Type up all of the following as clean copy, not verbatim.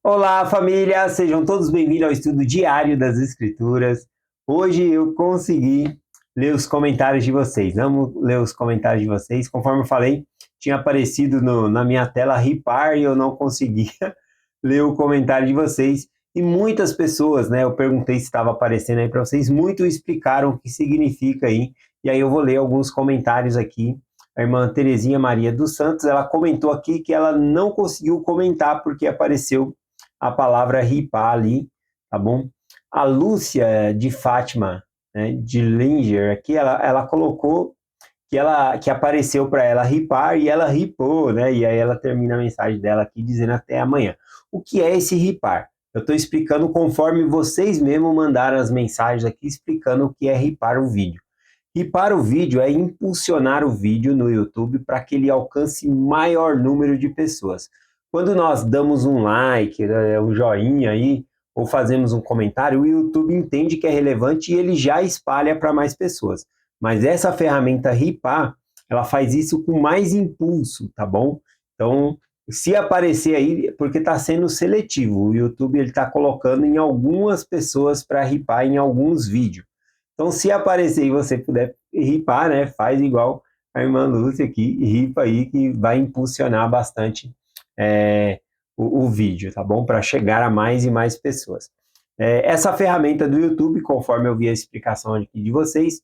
Olá, família! Sejam todos bem-vindos ao estudo diário das Escrituras. Hoje eu consegui ler os comentários de vocês. Amo ler os comentários de vocês. Conforme eu falei, tinha aparecido na minha tela ripar e eu não conseguia ler o comentário de vocês. E muitas pessoas, né? Eu perguntei se estava aparecendo aí para vocês, muitos explicaram o que significa aí. E aí eu vou ler alguns comentários aqui. A irmã Terezinha Maria dos Santos, ela comentou aqui que ela não conseguiu comentar porque apareceu a palavra ripar ali, tá bom? A Lúcia de Fátima, né, de Linger, aqui ela colocou que apareceu para ela ripar e ela ripou, né? E aí ela termina a mensagem dela aqui dizendo até amanhã. O que é esse ripar? Eu estou explicando conforme vocês mesmos mandaram as mensagens aqui explicando o que é ripar o vídeo. Ripar o vídeo é impulsionar o vídeo no YouTube para que ele alcance maior número de pessoas. Quando nós damos um like, um joinha aí, ou fazemos um comentário, o YouTube entende que é relevante e ele já espalha para mais pessoas. Mas essa ferramenta Ripar, ela faz isso com mais impulso, tá bom? Então, se aparecer aí, porque está sendo seletivo, o YouTube ele está colocando em algumas pessoas para ripar em alguns vídeos. Então, se aparecer e você puder ripar, né, faz igual a irmã Lúcia aqui, ripa aí, que vai impulsionar bastante o vídeo, tá bom? Para chegar a mais e mais pessoas. Essa ferramenta do YouTube, conforme eu vi a explicação aqui de vocês,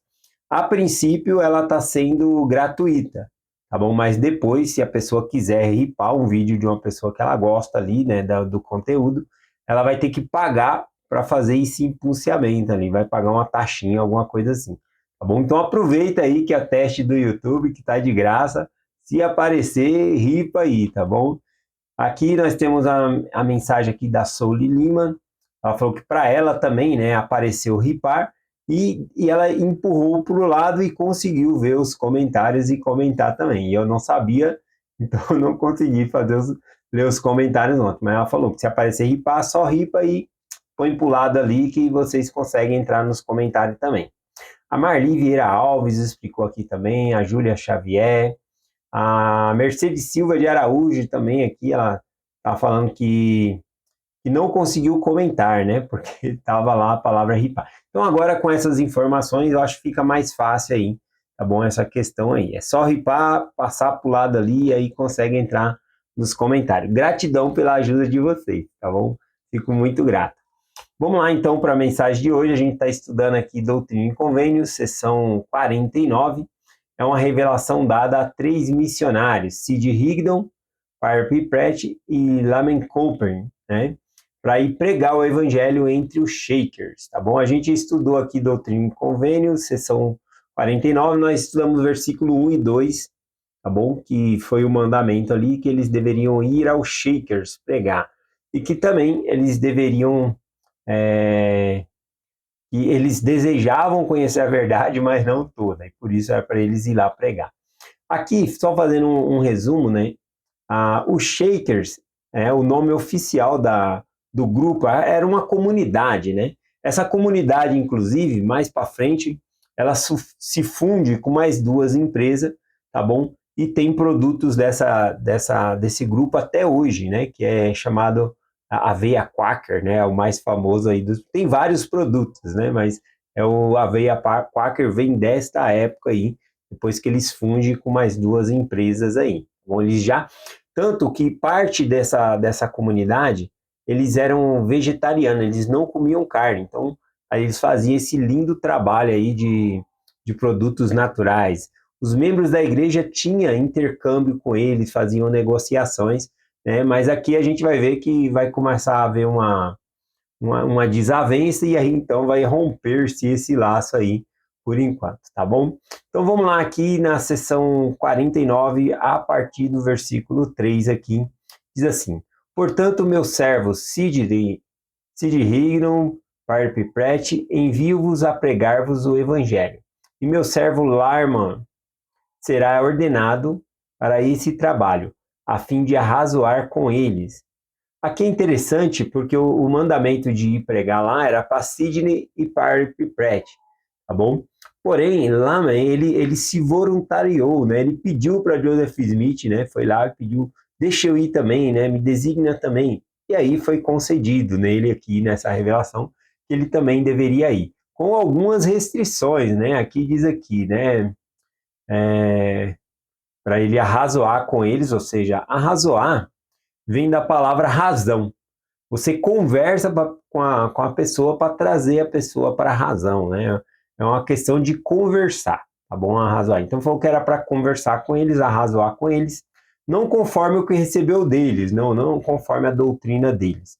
a princípio ela está sendo gratuita, tá bom? Mas depois, se a pessoa quiser ripar um vídeo de uma pessoa que ela gosta ali, né, do conteúdo, ela vai ter que pagar para fazer esse impulsiamento ali, vai pagar uma taxinha, alguma coisa assim, tá bom? Então aproveita aí que é teste do YouTube, que está de graça, se aparecer, ripa aí, tá bom? Aqui nós temos a mensagem aqui da Souli Lima, ela falou que para ela também, né, apareceu ripar, e ela empurrou para o lado e conseguiu ver os comentários e comentar também. E eu não sabia, então eu não consegui ler os comentários ontem. Mas ela falou que se aparecer ripar, só ripa e põe para o lado ali que vocês conseguem entrar nos comentários também. A Marli Vieira Alves explicou aqui também, a Júlia Xavier, a Mercedes Silva de Araújo também aqui, ela está falando que não conseguiu comentar, né? Porque estava lá a palavra ripar. Então agora com essas informações eu acho que fica mais fácil aí, tá bom? Essa questão aí. É só ripar, passar para o lado ali e aí consegue entrar nos comentários. Gratidão pela ajuda de vocês, tá bom? Fico muito grato. Vamos lá então para a mensagem de hoje. A gente está estudando aqui Doutrina e Convênios, sessão 49. É uma revelação dada a 3 missionários, Sid Higdon, Parker Pratt e Laman Cooper, né? Para ir pregar o evangelho entre os Shakers, tá bom? A gente estudou aqui Doutrina e Convênios, sessão 49, nós estudamos o versículo 1 e 2, tá bom? Que foi o mandamento ali que eles deveriam ir aos Shakers pregar. E que também eles deveriam que eles desejavam conhecer a verdade, mas não toda, e por isso era para eles ir lá pregar. Aqui, só fazendo um resumo, né? Os Shakers, o nome oficial do grupo, era uma comunidade, né? Essa comunidade, inclusive, mais para frente, ela se funde com mais duas empresas, tá bom? E tem produtos desse grupo até hoje, né? Que é chamado a Aveia Quaker, né? É o mais famoso aí tem vários produtos, né? Mas o Aveia Quaker vem desta época aí, depois que eles fundem com mais duas empresas aí. Bom, eles já tanto que parte dessa comunidade, eles eram vegetarianos, eles não comiam carne. Então, aí eles faziam esse lindo trabalho aí de produtos naturais. Os membros da igreja tinham intercâmbio com eles, faziam negociações, né? Mas aqui a gente vai ver que vai começar a haver uma desavença e aí então vai romper-se esse laço aí por enquanto, tá bom? Então vamos lá aqui na seção 49, a partir do versículo 3 aqui, diz assim: Portanto, meu servo Sid Hignon, Parp Pratt, envio-vos a pregar-vos o evangelho. E meu servo Larman será ordenado para esse trabalho, a fim de arrazoar com eles. Aqui é interessante porque o mandamento de ir pregar lá era para Sidney e para Pratt, tá bom? Porém, lá ele se voluntariou, né? Ele pediu para Joseph Smith, né? Foi lá e pediu, deixa eu ir também, né? Me designa também. e aí foi concedido nele aqui nessa revelação que ele também deveria ir, com algumas restrições, né? Aqui diz aqui, né? Para ele arrazoar com eles, ou seja, arrazoar vem da palavra razão. Você conversa com a pessoa para trazer a pessoa para a razão, né? É uma questão de conversar, tá bom? Arrazoar. Então falou que era para conversar com eles, arrazoar com eles, não conforme o que recebeu deles, não conforme a doutrina deles,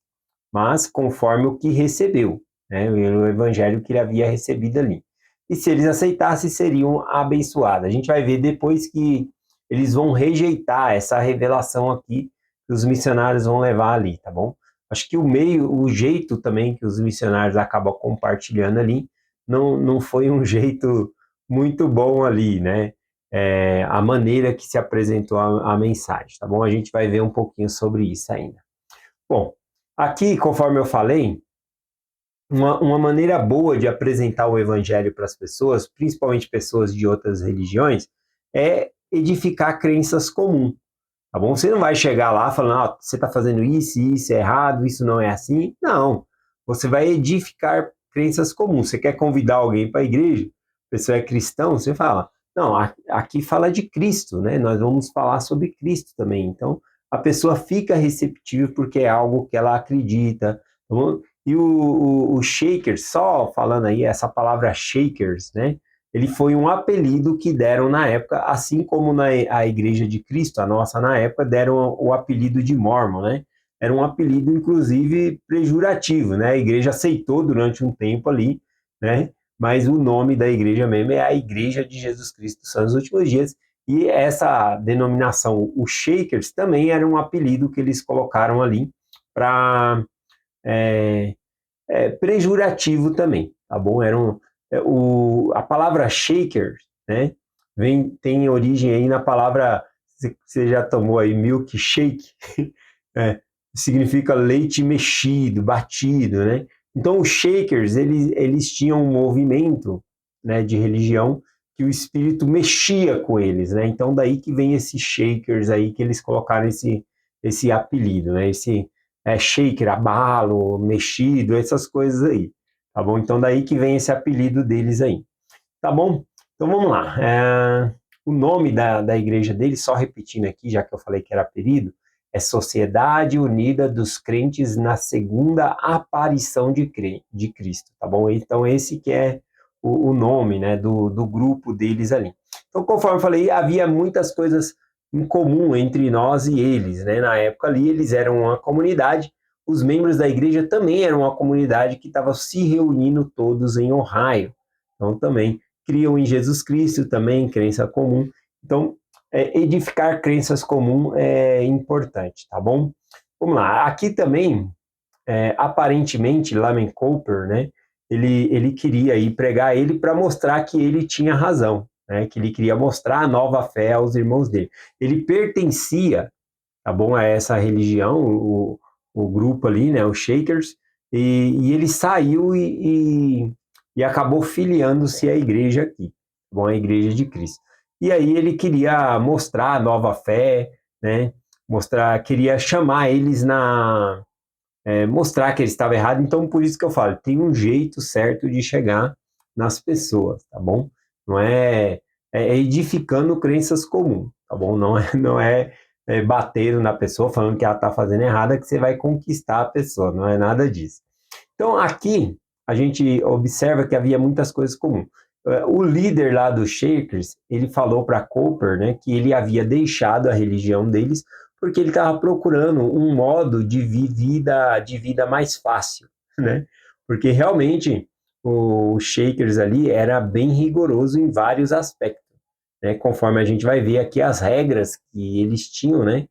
mas conforme o que recebeu, né? O evangelho que ele havia recebido ali. E se eles aceitassem, seriam abençoados. A gente vai ver depois que eles vão rejeitar essa revelação aqui que os missionários vão levar ali, tá bom? Acho que o jeito também que os missionários acabam compartilhando ali, não foi um jeito muito bom ali, né? A maneira que se apresentou a mensagem, tá bom? A gente vai ver um pouquinho sobre isso ainda. Bom, aqui, conforme eu falei, uma maneira boa de apresentar o evangelho para as pessoas, principalmente pessoas de outras religiões, é edificar crenças comuns. Tá bom? Você não vai chegar lá falando, você está fazendo isso é errado, isso não é assim. Não. Você vai edificar crenças comuns. Você quer convidar alguém para a igreja, a pessoa é cristão, você fala, não, aqui fala de Cristo, né? Nós vamos falar sobre Cristo também. Então, a pessoa fica receptiva porque é algo que ela acredita. Tá bom? E o Shakers, só falando aí, essa palavra Shakers, né? Ele foi um apelido que deram na época, assim como a Igreja de Cristo, a nossa na época, deram o apelido de Mormon, né? Era um apelido, inclusive, pejorativo, né? A igreja aceitou durante um tempo ali, né? Mas o nome da igreja mesmo é a Igreja de Jesus Cristo dos Santos dos Últimos Dias, e essa denominação, os Shakers, também era um apelido que eles colocaram ali para pejorativo também, tá bom? A palavra shaker, né, tem origem aí na palavra, você já tomou aí, milkshake, significa leite mexido, batido, né? Então, os shakers, eles tinham um movimento, né, de religião que o espírito mexia com eles, né? Então, daí que vem esses shakers aí, que eles colocaram esse apelido, né? Esse shaker, abalo, mexido, essas coisas aí, tá bom? Então, daí que vem esse apelido deles aí, tá bom? Então, vamos lá. O nome da igreja deles, só repetindo aqui, já que eu falei que era apelido, é Sociedade Unida dos Crentes na Segunda Aparição de Cristo, tá bom? Então, esse que é o nome, né, do grupo deles ali. Então, conforme eu falei, havia muitas coisas em comum entre nós e eles, né? Na época ali, eles eram uma comunidade, os membros da igreja também eram uma comunidade que estava se reunindo todos em Ohio. Então, também criam em Jesus Cristo, também crença comum. Então, edificar crenças comuns é importante, tá bom? Vamos lá. Aqui também, aparentemente, Laman Cooper, né? Ele queria ir pregar ele para mostrar que ele tinha razão, né? Que ele queria mostrar a nova fé aos irmãos dele. Ele pertencia, tá bom, a essa religião, o grupo ali, né? Os Shakers, e ele saiu e acabou filiando-se à igreja aqui, tá bom, a Igreja de Cristo. E aí ele queria mostrar a nova fé, né? Queria chamar eles mostrar que eles estavam errados. Então, por isso que eu falo, tem um jeito certo de chegar nas pessoas, tá bom? Não é edificando crenças comuns, tá bom? Não é batendo na pessoa, falando que ela está fazendo errada, que você vai conquistar a pessoa, não é nada disso. Então, aqui, a gente observa que havia muitas coisas comuns. O líder lá dos Shakers, ele falou para Cooper, né, que ele havia deixado a religião deles porque ele estava procurando um modo de vida mais fácil, né? Porque realmente os Shakers ali era bem rigoroso em vários aspectos, né? Conforme a gente vai ver aqui as regras que eles tinham, né?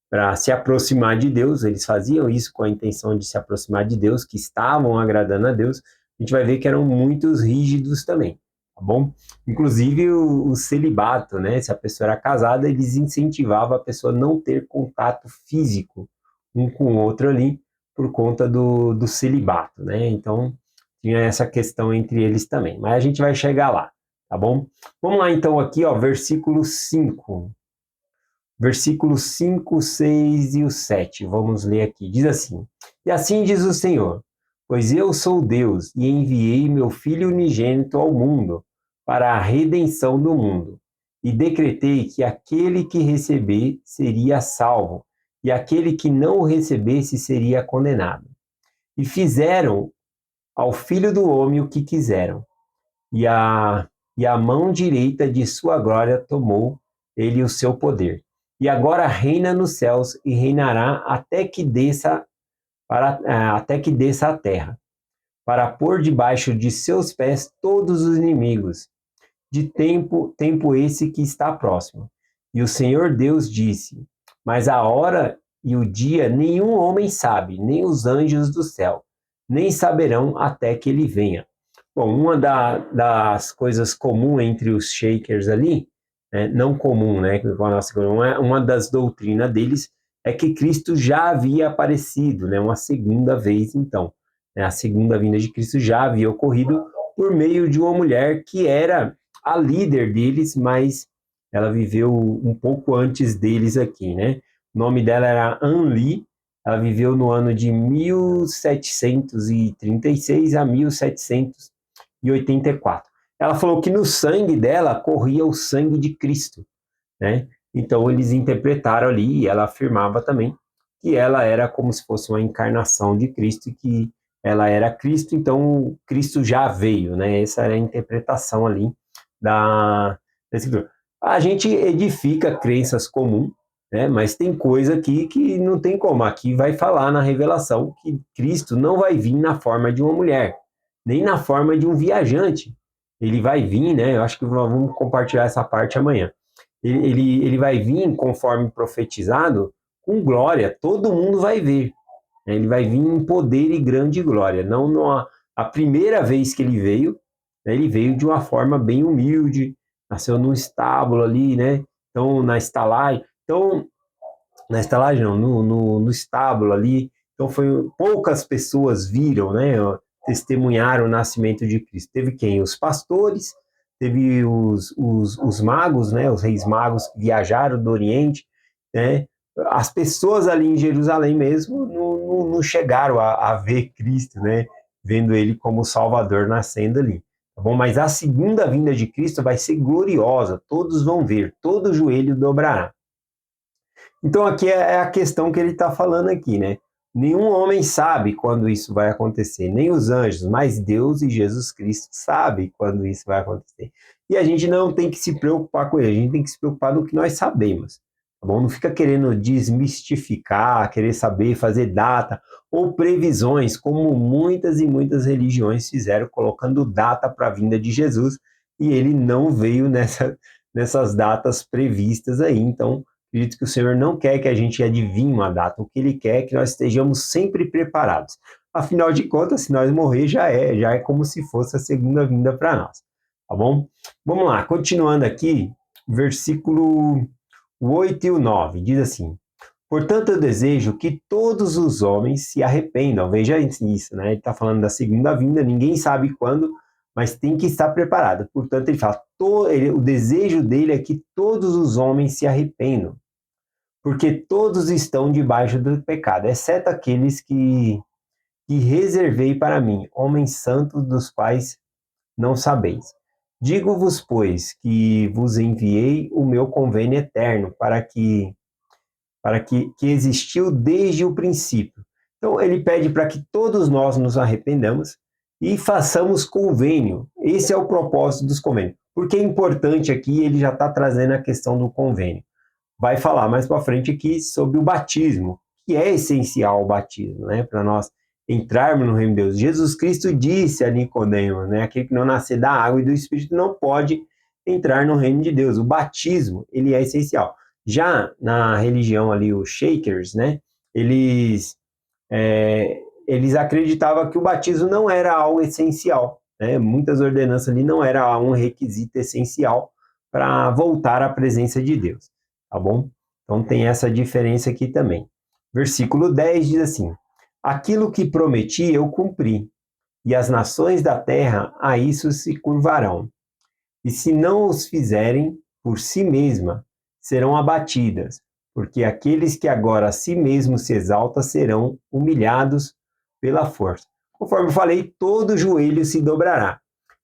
Para se aproximar de Deus, eles faziam isso com a intenção de se aproximar de Deus, que estavam agradando a Deus. A gente vai ver que eram muito rígidos também, tá bom? Inclusive o celibato, né? Se a pessoa era casada, eles incentivavam a pessoa a não ter contato físico um com o outro ali, por conta do celibato, né? Então, tinha essa questão entre eles também. Mas a gente vai chegar lá, tá bom? Vamos lá então aqui, ó, versículo 5. versículos 5, 6 e o 7. Vamos ler aqui. Diz assim: E assim diz o Senhor: Pois eu sou Deus e enviei meu Filho unigênito ao mundo para a redenção do mundo. E decretei que aquele que receber seria salvo, e aquele que não o recebesse seria condenado. E fizeram ao Filho do Homem o que quiseram, e a mão direita de sua glória tomou ele o seu poder. E agora reina nos céus e reinará até que desça a terra, para pôr debaixo de seus pés todos os inimigos. De tempo esse que está próximo. E o Senhor Deus disse: Mas a hora e o dia nenhum homem sabe, nem os anjos do céu, nem saberão até que ele venha. Bom, das coisas comuns entre os Shakers ali, não comum, né, com a nossa, uma das doutrinas deles é que Cristo já havia aparecido, né, uma segunda vez, então. A segunda vinda de Cristo já havia ocorrido por meio de uma mulher que era a líder deles, mas ela viveu um pouco antes deles aqui, né? O nome dela era Anli, ela viveu no ano de 1736 a 1784. Ela falou que no sangue dela corria o sangue de Cristo, né? Então eles interpretaram ali, e ela afirmava também que ela era como se fosse uma encarnação de Cristo, e que ela era Cristo, então Cristo já veio, né? Essa era a interpretação ali da escritura. A gente edifica crenças comuns, né? Mas tem coisa aqui que não tem como. Aqui vai falar na revelação que Cristo não vai vir na forma de uma mulher, nem na forma de um viajante. Ele vai vir, né? Eu acho que vamos compartilhar essa parte amanhã. Ele vai vir conforme profetizado com glória, todo mundo vai ver. Ele vai vir em poder e grande glória. Não a primeira vez que ele veio, né, ele veio de uma forma bem humilde, nasceu num estábulo ali, né? Então, na estalagem. Então, na estalagem não, no estábulo ali. Então, poucas pessoas viram, né? Testemunharam o nascimento de Cristo. Teve quem? Os pastores, teve os magos, né? Os reis magos que viajaram do Oriente, né? As pessoas ali em Jerusalém mesmo não chegaram a ver Cristo, né? Vendo ele como Salvador nascendo ali. Tá bom? Mas a segunda vinda de Cristo vai ser gloriosa, todos vão ver, todo joelho dobrará. Então aqui é a questão que ele está falando aqui, né? Nenhum homem sabe quando isso vai acontecer, nem os anjos, mas Deus e Jesus Cristo sabem quando isso vai acontecer. E a gente não tem que se preocupar com ele, a gente tem que se preocupar no que nós sabemos, tá bom? Não fica querendo desmistificar, querer saber, fazer data ou previsões, como muitas e muitas religiões fizeram, colocando data para a vinda de Jesus, e ele não veio nessas datas previstas aí, então acredito que o Senhor não quer que a gente adivinhe uma data, o que Ele quer é que nós estejamos sempre preparados. Afinal de contas, se nós morrer, já é como se fosse a segunda vinda para nós, tá bom? Vamos lá, continuando aqui, versículo 8 e o 9, diz assim: Portanto, eu desejo que todos os homens se arrependam. Veja isso, né? Ele está falando da segunda vinda, ninguém sabe quando, mas tem que estar preparado. Portanto, ele fala, o desejo dele é que todos os homens se arrependam, porque todos estão debaixo do pecado, exceto aqueles que reservei para mim, homens santos dos quais não sabeis. Digo-vos, pois, que vos enviei o meu convênio eterno, que existiu desde o princípio. Então, ele pede para que todos nós nos arrependamos e façamos convênio. Esse é o propósito dos convênios. Porque é importante aqui, ele já está trazendo a questão do convênio. Vai falar mais para frente aqui sobre o batismo, que é essencial o batismo, né, para nós entrarmos no reino de Deus. Jesus Cristo disse a Nicodemo, né, aquele que não nascer da água e do Espírito não pode entrar no reino de Deus. O batismo, ele é essencial. Já na religião ali, os Shakers, né, eles, eles acreditavam que o batismo não era algo essencial, né, muitas ordenanças ali não era um requisito essencial para voltar à presença de Deus. Tá bom? Então tem essa diferença aqui também. Versículo 10 diz assim: Aquilo que prometi eu cumpri, e as nações da terra a isso se curvarão. E se não os fizerem por si mesma, serão abatidas. porque aqueles que agora a si mesmos se exaltam serão humilhados pela força. Conforme eu falei, todo joelho se dobrará.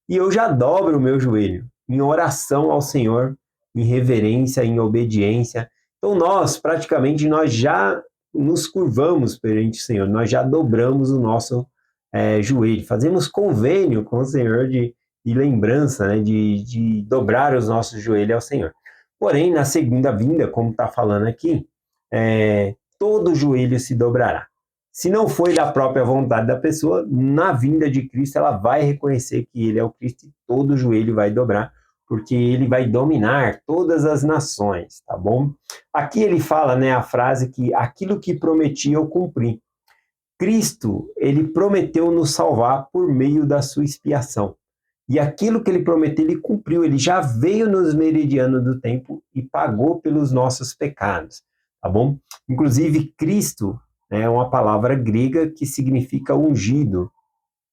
E eu já dobro o meu joelho em oração ao Senhor, em reverência, em obediência. Então nós já nos curvamos perante o Senhor, nós já dobramos o nosso joelho, fazemos convênio com o Senhor de lembrança, né, de dobrar os nossos joelhos ao Senhor. Porém, na segunda vinda, como está falando aqui, todo joelho se dobrará. Se não foi da própria vontade da pessoa, na vinda de Cristo ela vai reconhecer que ele é o Cristo e todo joelho vai dobrar, porque ele vai dominar todas as nações, tá bom? Aqui ele fala, né, a frase que aquilo que prometi eu cumpri. Cristo, ele prometeu nos salvar por meio da sua expiação. E aquilo que ele prometeu, ele cumpriu. Ele já veio nos meridianos do tempo e pagou pelos nossos pecados, tá bom? Inclusive, Cristo é uma palavra grega que significa ungido,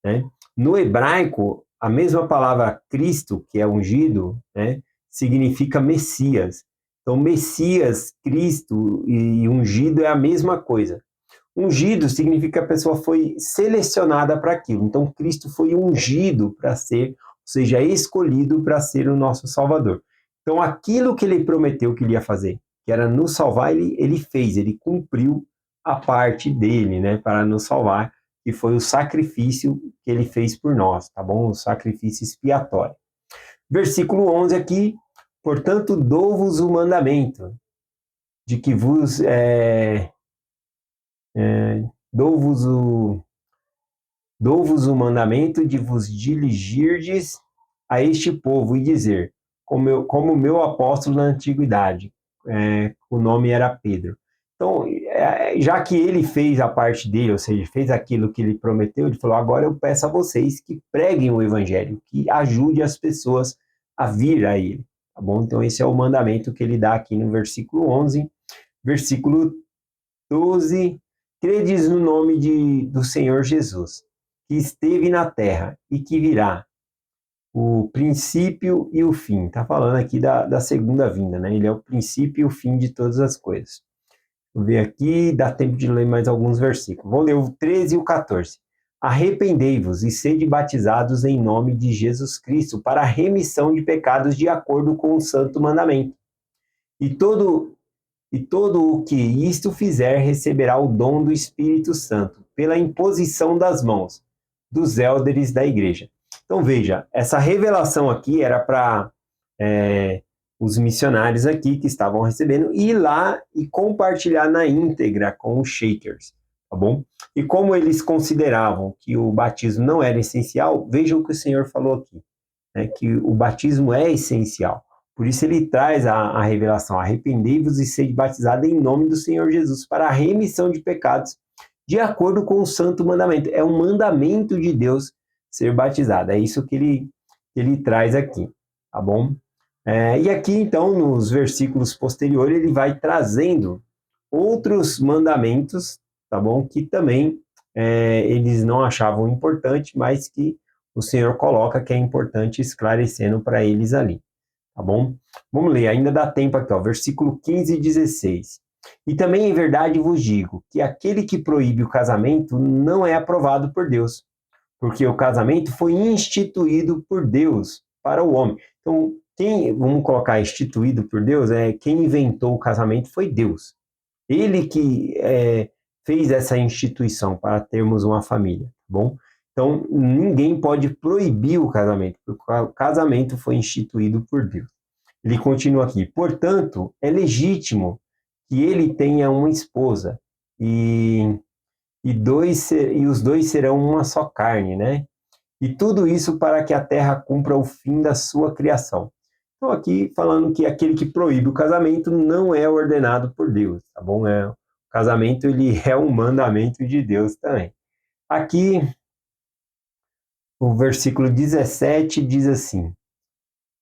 né? No hebraico, a mesma palavra Cristo, que é ungido, né, significa Messias. Então, Messias, Cristo e ungido é a mesma coisa. Ungido significa que a pessoa foi selecionada para aquilo. Então, Cristo foi ungido para ser, ou seja, escolhido para ser o nosso Salvador. Então, aquilo que ele prometeu que ele ia fazer, que era nos salvar, ele fez, ele cumpriu a parte dele, né, para nos salvar, que foi o sacrifício que ele fez por nós, tá bom? O sacrifício expiatório. Versículo 11 aqui, portanto, dou-vos o mandamento de que vos dou-vos o mandamento de vos dirigirdes a este povo e dizer, como meu apóstolo na antiguidade, o nome era Pedro. Então, já que ele fez a parte dele, ou seja, fez aquilo que ele prometeu, ele falou, agora eu peço a vocês que preguem o evangelho, que ajude as pessoas a vir a ele, tá bom? Então, esse é o mandamento que ele dá aqui no versículo 11. Versículo 12, credes no nome do Senhor Jesus, que esteve na terra e que virá, o princípio e o fim. Está falando aqui da segunda vinda, né? Ele é o princípio e o fim de todas as coisas. Vou ver aqui, dá tempo de ler mais alguns versículos. Vou ler o 13 e o 14. Arrependei-vos e sede batizados em nome de Jesus Cristo para a remissão de pecados de acordo com o santo mandamento. E todo o que isto fizer receberá o dom do Espírito Santo, pela imposição das mãos dos élderes da igreja. Então veja, essa revelação aqui era para os missionários aqui que estavam recebendo ir lá e compartilhar na íntegra com os Shakers, tá bom? E como eles consideravam que o batismo não era essencial, vejam o que o Senhor falou aqui, né, que o batismo é essencial. Por isso ele traz a revelação, arrependei-vos e sede batizado em nome do Senhor Jesus para a remissão de pecados, de acordo com o santo mandamento. É um mandamento de Deus ser batizado, é isso que ele traz aqui, tá bom? E aqui então, nos versículos posteriores, ele vai trazendo outros mandamentos, tá bom? Que também eles não achavam importante, mas que o Senhor coloca que é importante esclarecendo para eles ali. Tá bom? Vamos ler, ainda dá tempo aqui, ó, versículo 15 e 16. E também em verdade vos digo que aquele que proíbe o casamento não é aprovado por Deus, porque o casamento foi instituído por Deus para o homem. Então, vamos colocar instituído por Deus, quem inventou o casamento foi Deus. Ele que fez essa instituição para termos uma família, tá bom? Então, ninguém pode proibir o casamento, porque o casamento foi instituído por Deus. Ele continua aqui, portanto, é legítimo que ele tenha uma esposa e os dois serão uma só carne, né? E tudo isso para que a terra cumpra o fim da sua criação. Então, aqui falando que aquele que proíbe o casamento não é ordenado por Deus, tá bom? O casamento, ele é um mandamento de Deus também. Aqui, o versículo 17 diz assim,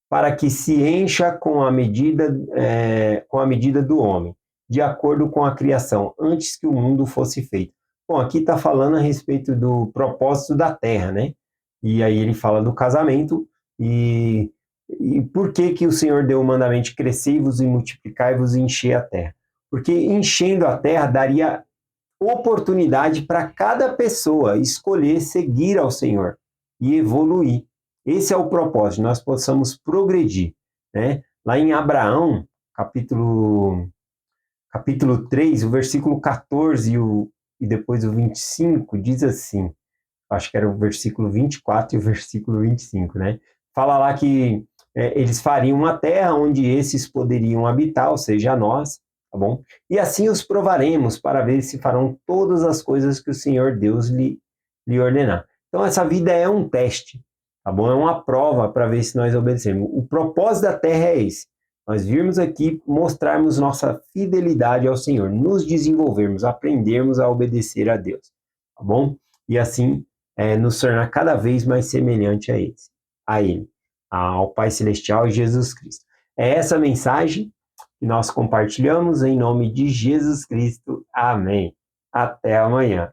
para que se encha com a medida do homem, de acordo com a criação, antes que o mundo fosse feito. Bom, aqui está falando a respeito do propósito da terra, né? E aí ele fala do casamento e por que o Senhor deu o mandamento de crescei-vos e multiplicai-vos e encher a terra? Porque enchendo a terra daria oportunidade para cada pessoa escolher seguir ao Senhor e evoluir. Esse é o propósito, nós possamos progredir, né? Lá em Abraão, capítulo 3, o versículo 14 e depois o 25, diz assim, acho que era o versículo 24 e o versículo 25, né? Fala lá que eles fariam uma terra onde esses poderiam habitar, ou seja, nós, tá bom? E assim os provaremos para ver se farão todas as coisas que o Senhor Deus lhe ordenar. Então essa vida é um teste, tá bom? É uma prova para ver se nós obedecemos. O propósito da terra é esse. Nós virmos aqui mostrarmos nossa fidelidade ao Senhor, nos desenvolvermos, aprendermos a obedecer a Deus, tá bom? E assim nos tornar cada vez mais semelhante a Ele, ao Pai Celestial e Jesus Cristo. É essa mensagem que nós compartilhamos em nome de Jesus Cristo. Amém. Até amanhã.